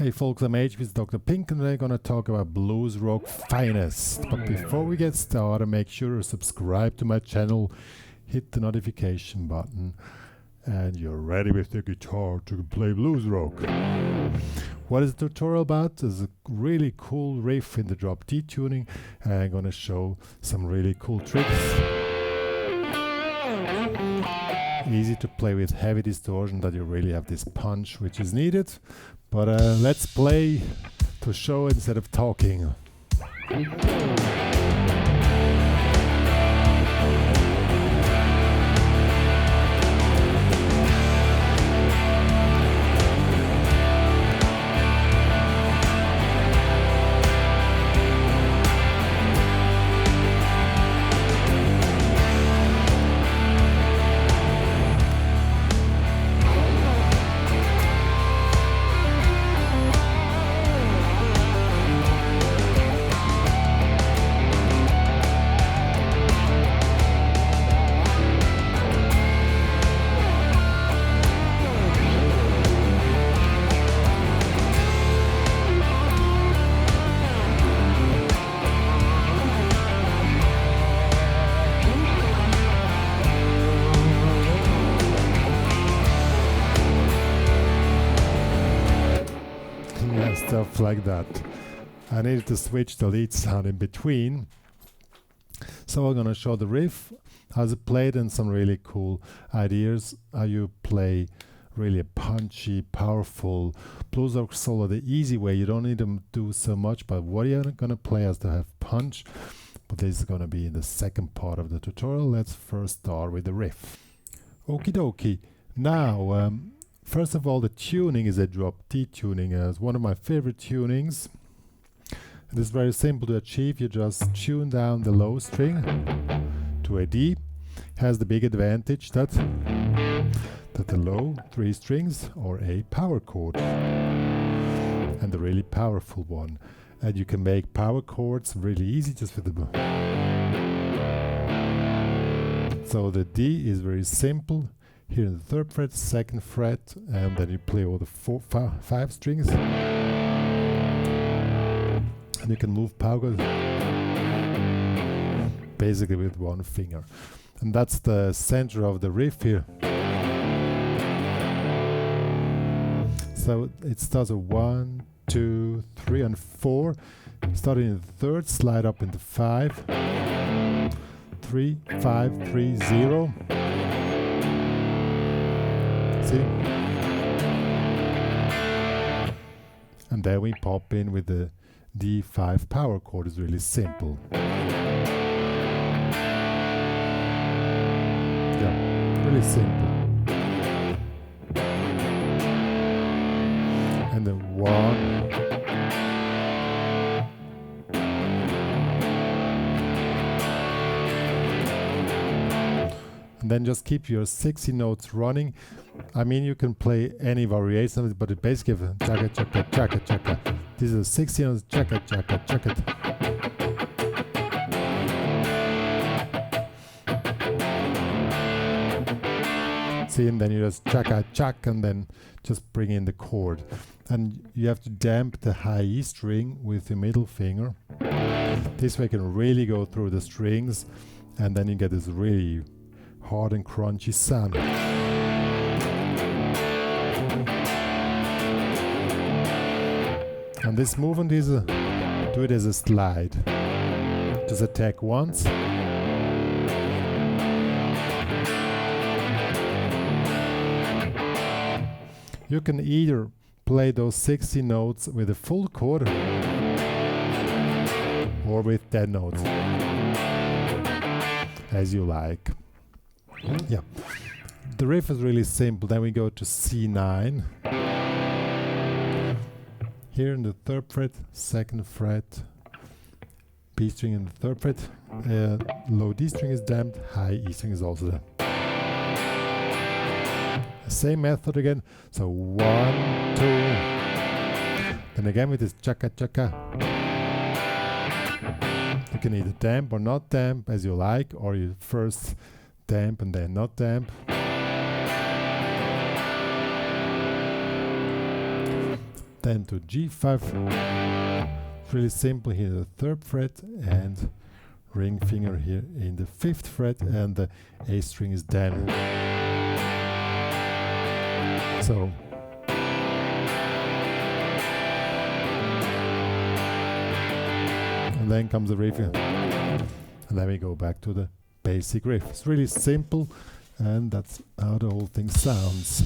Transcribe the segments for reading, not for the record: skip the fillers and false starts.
Hey folks, I'm HP's Dr. Pink and we're gonna talk about blues rock finest. But before we get started, make sure to subscribe to my channel, hit the notification button, and you're ready with the guitar to play blues rock. What is the tutorial about? There's a really cool riff in the drop D tuning, and I'm gonna show some really cool tricks. Easy to play with heavy distortion, that you really have this punch which is needed. But let's play to show instead of talking. Stuff like that. I needed to switch the lead sound in between, so I'm gonna show the riff, how it's played, and some really cool ideas how you play really a punchy, powerful blues rock solo the easy way. You don't need to do so much, but what you're gonna play has to have punch. But this is gonna be in the second part of the tutorial. Let's first start with the riff. Okie dokie. Now first of all, the tuning is a drop D tuning. It's one of my favorite tunings. It is very simple to achieve. You just tune down the low string to a D. Has the big advantage that the low three strings are a power chord, and a really powerful one. And you can make power chords really easy just with the. So the D is very simple. Here in the third fret, second fret, and then you play all the five strings, and you can move power chords basically with one finger, and that's the center of the riff here. So it starts at 1, 2, 3, and 4. Starting in the third, slide up into 5, 3, 5, 3, 0. See? And then we pop in with the D5 power chord. It's really simple. Yeah, really simple. And then 1. And then just keep your 60 notes running. I mean, you can play any variation of it, but it basically is chaka chaka chaka chaka. This is a 60 notes chaka chaka chaka. See, and then you just chaka chaka, and then just bring in the chord. And you have to damp the high E string with the middle finger. This way you can really go through the strings, and then you get this really hard and crunchy sound. And this movement is do it as a slide. Just attack once. You can either play those 60 notes with a full chord or with 10 notes, as you like. Yeah, the riff is really simple. Then we go to C9. Here in the third fret, second fret, B string in the third fret, low D string is damped, high E string is also damped. Same method again. So 1, 2, then again with this chaka chaka. You can either damp or not damp as you like, or you first damp and then not damp. then to G5. It's really simple here, the 3rd fret and ring finger here in the 5th fret, and the A string is then. So and then comes the riff, and then we go back to the basic riff. It's really simple, and that's how the whole thing sounds.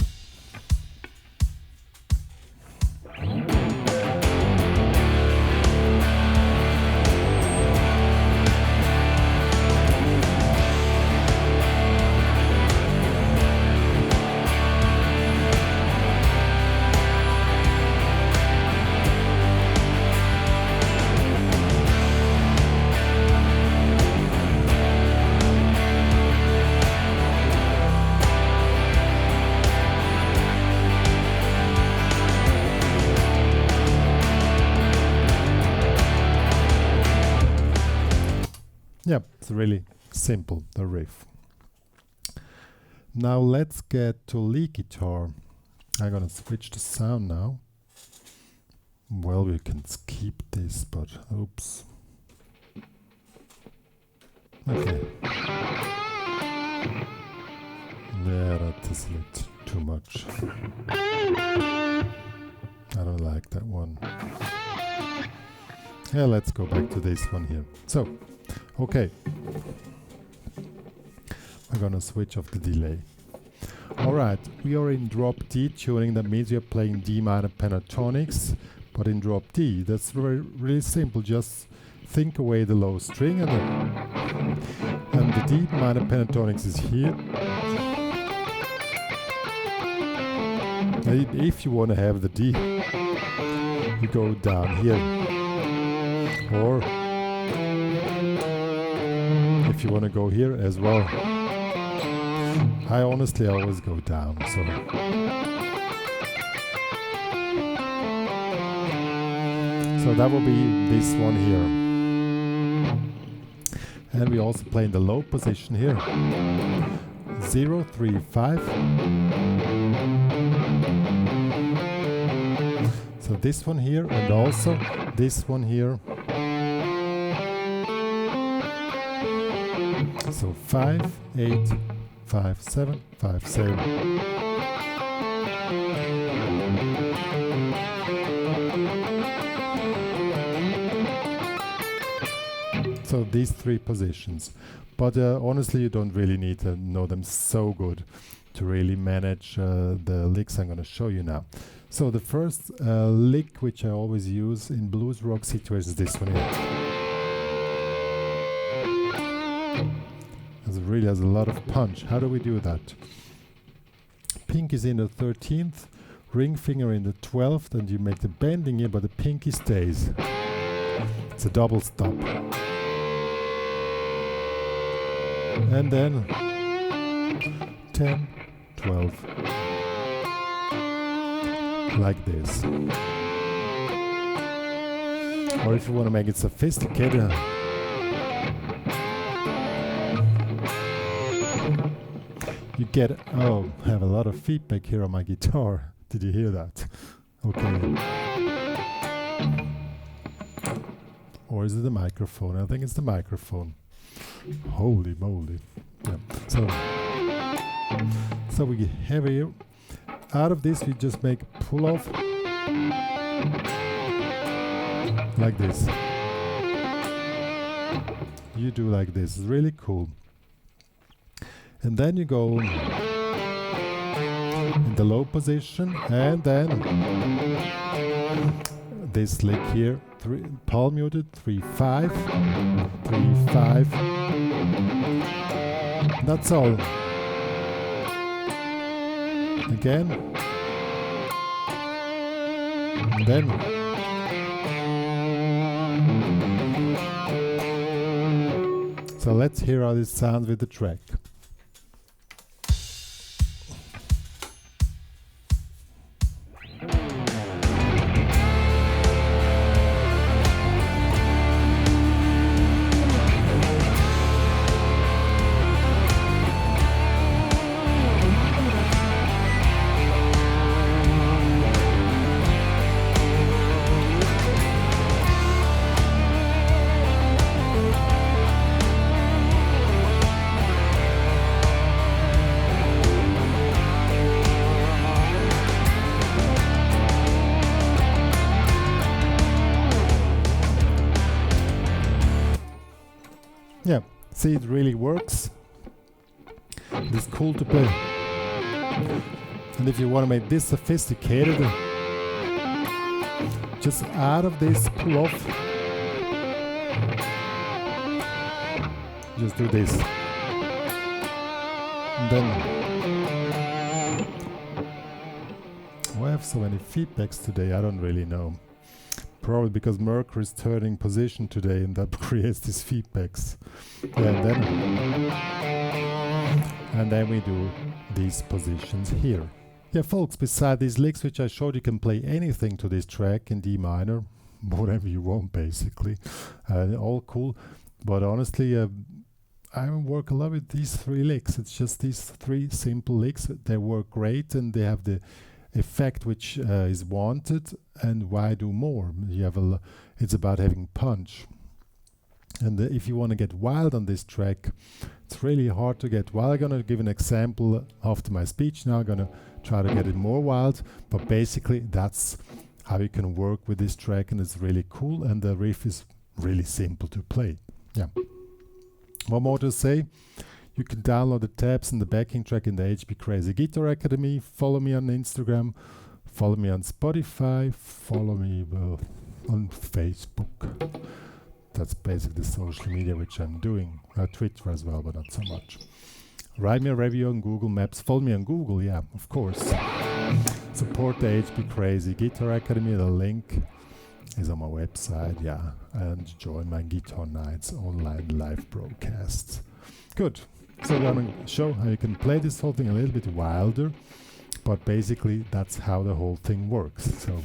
Yeah, it's really simple, the riff. Now let's get to lead guitar. I'm gonna switch the sound now. Well, we can skip this, but oops. Okay. Yeah, that is a bit too much. I don't like that one. Yeah, let's go back to this one here. So, okay. I'm gonna switch off the delay. Alright, we are in drop D tuning. That means we are playing D minor pentatonics, but in drop D. That's really simple. Just think away the low string, and the D minor pentatonics is here. If you want to have the D, you go down here. Or if you want to go here as well. I honestly always go down, so. So that will be this one here. And we also play in the low position here. 0, 3, 5. So this one here, and also this one here. So 5, 8, 5, 7, 5, 7. So these 3 positions. But honestly, you don't really need to know them so good to really manage the licks I'm going to show you now. So the first lick which I always use in blues rock situations is this one here. It really has a lot of punch. How do we do that? Pink is in the 13th, ring finger in the 12th, and you make the bending here, but the pinky stays. It's a double stop. And then 10, 12, like this. Or if you want to make it sophisticated, you get, oh, I have a lot of feedback here on my guitar. Did you hear that? Okay. Or is it the microphone? I think it's the microphone. Holy moly. Yeah. So we get heavier. Out of this we just make pull off. Like this. You do like this. It's really cool. And then you go in the low position, and then this lick here, palm muted, 3, 5, 3, 5. That's all. Again. And then. So let's hear how this sounds with the track. See, it really works. It's cool to play. And if you want to make this sophisticated, just out of this, pull off. Just do this. And then, why I have so many feedbacks today? I don't really know. Probably because Mercury is turning position today, and that creates these feedbacks. And then we do these positions here. Yeah, folks, beside these licks which I showed, you can play anything to this track in D minor, whatever you want basically. All cool, but honestly, I work a lot with these 3 licks. It's just these 3 simple licks. They work great, and they have the effect which is wanted. And why do more? You have it's about having punch. And if you want to get wild on this track, it's really hard to get wild. I'm going to give an example after my speech now. I'm going to try to get it more wild, but basically that's how you can work with this track, and it's really cool, and the riff is really simple to play. Yeah. One more to say, you can download the tabs and the backing track in the HPCrazy Guitar Academy. Follow me on Instagram, follow me on Spotify, follow me on Facebook. That's basically the social media which I'm doing. Twitter as well, but not so much. Write me a review on Google Maps. Follow me on Google, yeah, of course. Support the HPCrazy Guitar Academy. The link is on my website, yeah. And join my Guitar Nights online live broadcasts. Good. So I'm going to show how you can play this whole thing a little bit wilder, but basically that's how the whole thing works. So.